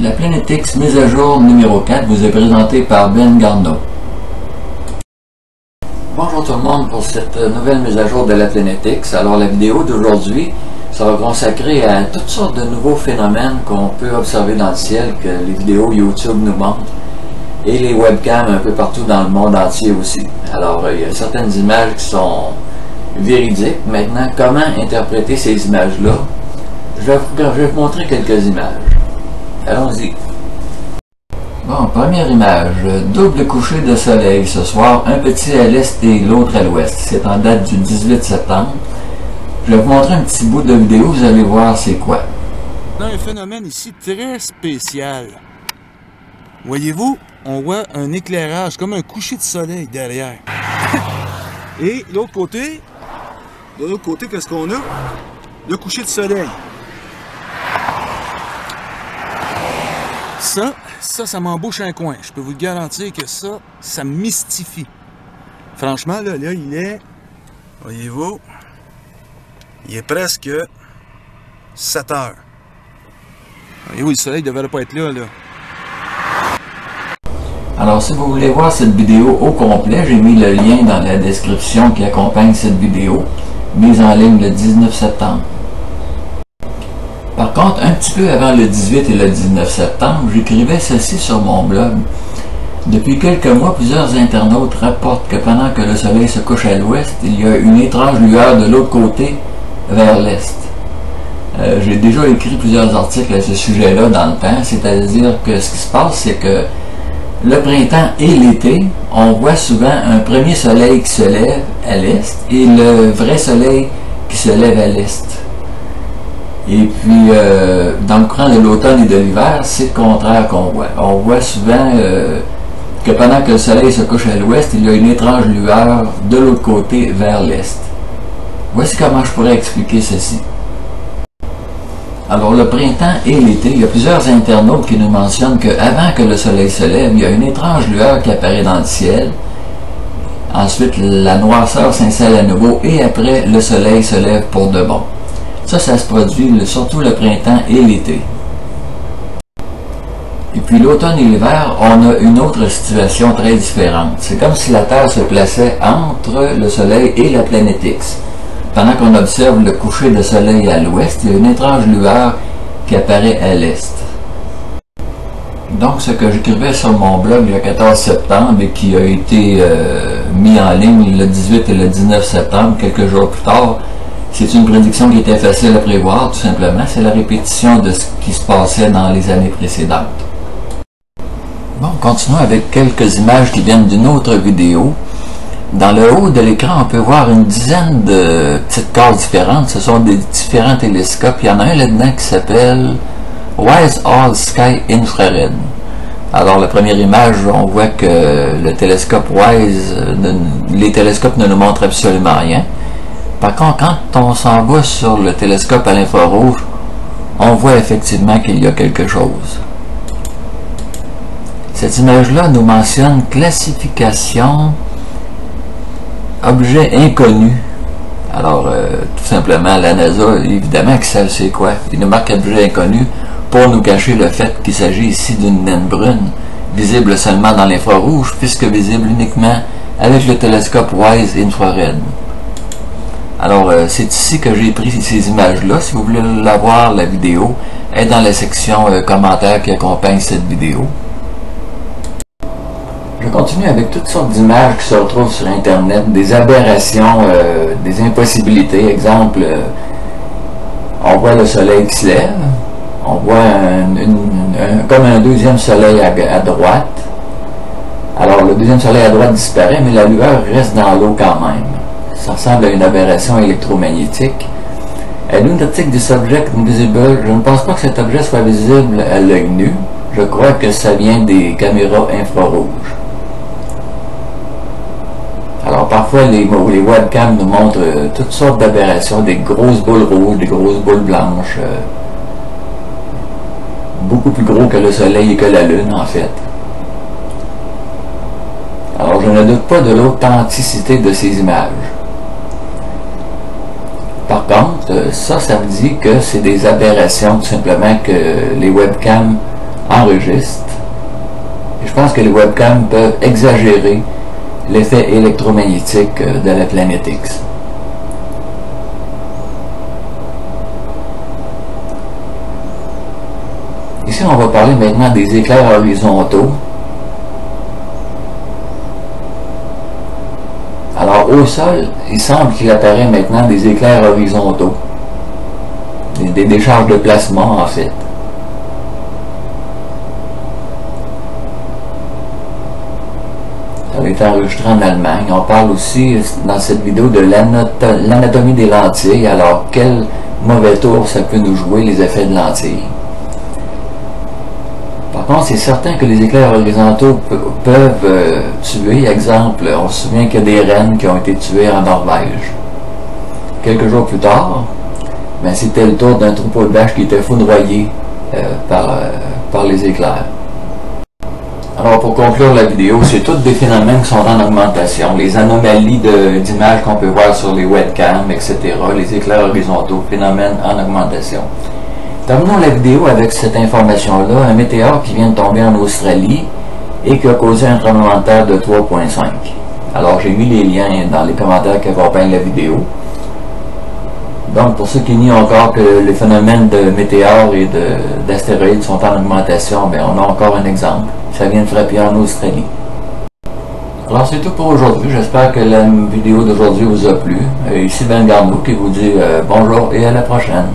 La Planetix mise à jour numéro 4 vous est présentée par Ben Garneau. Bonjour tout le monde pour cette nouvelle mise à jour de la Planetix. Alors la vidéo d'aujourd'hui sera consacrée à toutes sortes de nouveaux phénomènes qu'on peut observer dans le ciel, que les vidéos YouTube nous montrent, et les webcams un peu partout dans le monde entier aussi. Alors il y a certaines images qui sont véridiques. Maintenant, comment interpréter ces images-là? Je vais vous montrer quelques images. Allons-y. Bon, première image. Double coucher de soleil ce soir, un petit à l'est et l'autre à l'ouest. C'est en date du 18 septembre. Je vais vous montrer un petit bout de vidéo, vous allez voir c'est quoi. On a un phénomène ici très spécial. Voyez-vous, on voit un éclairage, comme un coucher de soleil derrière. Et de l'autre côté, qu'est-ce qu'on a? Le coucher de soleil. Ça m'embouche un coin. Je peux vous le garantir que ça mystifie. Franchement, là, il est... Voyez-vous? Il est presque 7 heures. Voyez-vous, le soleil ne devrait pas être là. Alors, si vous voulez voir cette vidéo au complet, j'ai mis le lien dans la description qui accompagne cette vidéo, mise en ligne le 19 septembre. Par contre, un petit peu avant le 18 et le 19 septembre, j'écrivais ceci sur mon blog. Depuis quelques mois, plusieurs internautes rapportent que pendant que le soleil se couche à l'ouest, il y a une étrange lueur de l'autre côté, vers l'est. J'ai déjà écrit plusieurs articles à ce sujet-là dans le temps, c'est-à-dire que ce qui se passe, c'est que le printemps et l'été, on voit souvent un premier soleil qui se lève à l'est et le vrai soleil qui se lève à l'est. Et puis, dans le courant de l'automne et de l'hiver, c'est le contraire qu'on voit. On voit souvent que pendant que le soleil se couche à l'ouest, il y a une étrange lueur de l'autre côté vers l'est. Voici comment je pourrais expliquer ceci. Alors, le printemps et l'été, il y a plusieurs internautes qui nous mentionnent qu'avant que le soleil se lève, il y a une étrange lueur qui apparaît dans le ciel. Ensuite, la noirceur s'installe à nouveau et après, le soleil se lève pour de bon. Ça se produit surtout le printemps et l'été. Et puis l'automne et l'hiver, on a une autre situation très différente. C'est comme si la Terre se plaçait entre le Soleil et la planète X. Pendant qu'on observe le coucher de soleil à l'ouest, il y a une étrange lueur qui apparaît à l'est. Donc ce que j'écrivais sur mon blog le 14 septembre et qui a été mis en ligne le 18 et le 19 septembre, quelques jours plus tard, c'est une prédiction qui était facile à prévoir, tout simplement. C'est la répétition de ce qui se passait dans les années précédentes. Bon, continuons avec quelques images qui viennent d'une autre vidéo. Dans le haut de l'écran, on peut voir une dizaine de petites cases différentes. Ce sont des différents télescopes. Il y en a un là-dedans qui s'appelle WISE All Sky Infrared. Alors, la première image, on voit que le télescope WISE, les télescopes ne nous montrent absolument rien. Par contre, quand on s'en va sur le télescope à l'infrarouge, on voit effectivement qu'il y a quelque chose. Cette image-là nous mentionne classification objet inconnu. Alors, tout simplement, la NASA, évidemment que ça sait quoi. Il nous marque objet inconnu pour nous cacher le fait qu'il s'agit ici d'une naine brune, visible seulement dans l'infrarouge, puisque visible uniquement avec le télescope WISE Infrared. Alors, c'est ici que j'ai pris ces images-là. Si vous voulez la voir, la vidéo est dans la section commentaires qui accompagne cette vidéo. Je continue avec toutes sortes d'images qui se retrouvent sur Internet, des aberrations, des impossibilités. Exemple, on voit le soleil qui se lève, on voit comme un deuxième soleil à droite. Alors, le deuxième soleil à droite disparaît, mais la lueur reste dans l'eau quand même. Ça ressemble à une aberration électromagnétique. A do not think this object invisible. Je ne pense pas que cet objet soit visible à l'œil nu. Je crois que ça vient des caméras infrarouges. Alors parfois les webcams nous montrent toutes sortes d'aberrations, des grosses boules rouges, des grosses boules blanches, beaucoup plus gros que le soleil et que la lune en fait. Alors je ne doute pas de l'authenticité de ces images. Par contre, ça me dit que c'est des aberrations, tout simplement que les webcams enregistre. Et je pense que les webcams peuvent exagérer l'effet électromagnétique de la planète X. Ici, on va parler maintenant des éclairs horizontaux. Alors, au sol, il semble qu'il apparaît maintenant des éclairs horizontaux. Des décharges de plasma, en fait. Ça a été enregistré en Allemagne. On parle aussi, dans cette vidéo, de l'anatomie des lentilles. Alors, quel mauvais tour ça peut nous jouer, les effets de lentilles. Par contre, c'est certain que les éclairs horizontaux peuvent tuer. Exemple, on se souvient qu'il y a des rennes qui ont été tuées en Norvège. Quelques jours plus tard, ben, c'était le tour d'un troupeau de vaches qui était foudroyé par les éclairs. Alors, pour conclure la vidéo, c'est tous des phénomènes qui sont en augmentation. Les anomalies d'images qu'on peut voir sur les webcams, etc. Les éclairs horizontaux, phénomènes en augmentation. Terminons la vidéo avec cette information-là. Un météore qui vient de tomber en Australie et qui a causé un tremblement de terre de 3,5. Alors, j'ai mis les liens dans les commentaires qui accompagnent la vidéo. Donc, pour ceux qui nient encore que les phénomènes de météores et d'astéroïdes sont en augmentation, bien, on a encore un exemple. Ça vient de frapper en Australie. Alors, c'est tout pour aujourd'hui. J'espère que la vidéo d'aujourd'hui vous a plu. Ici Ben Garneau qui vous dit bonjour et à la prochaine.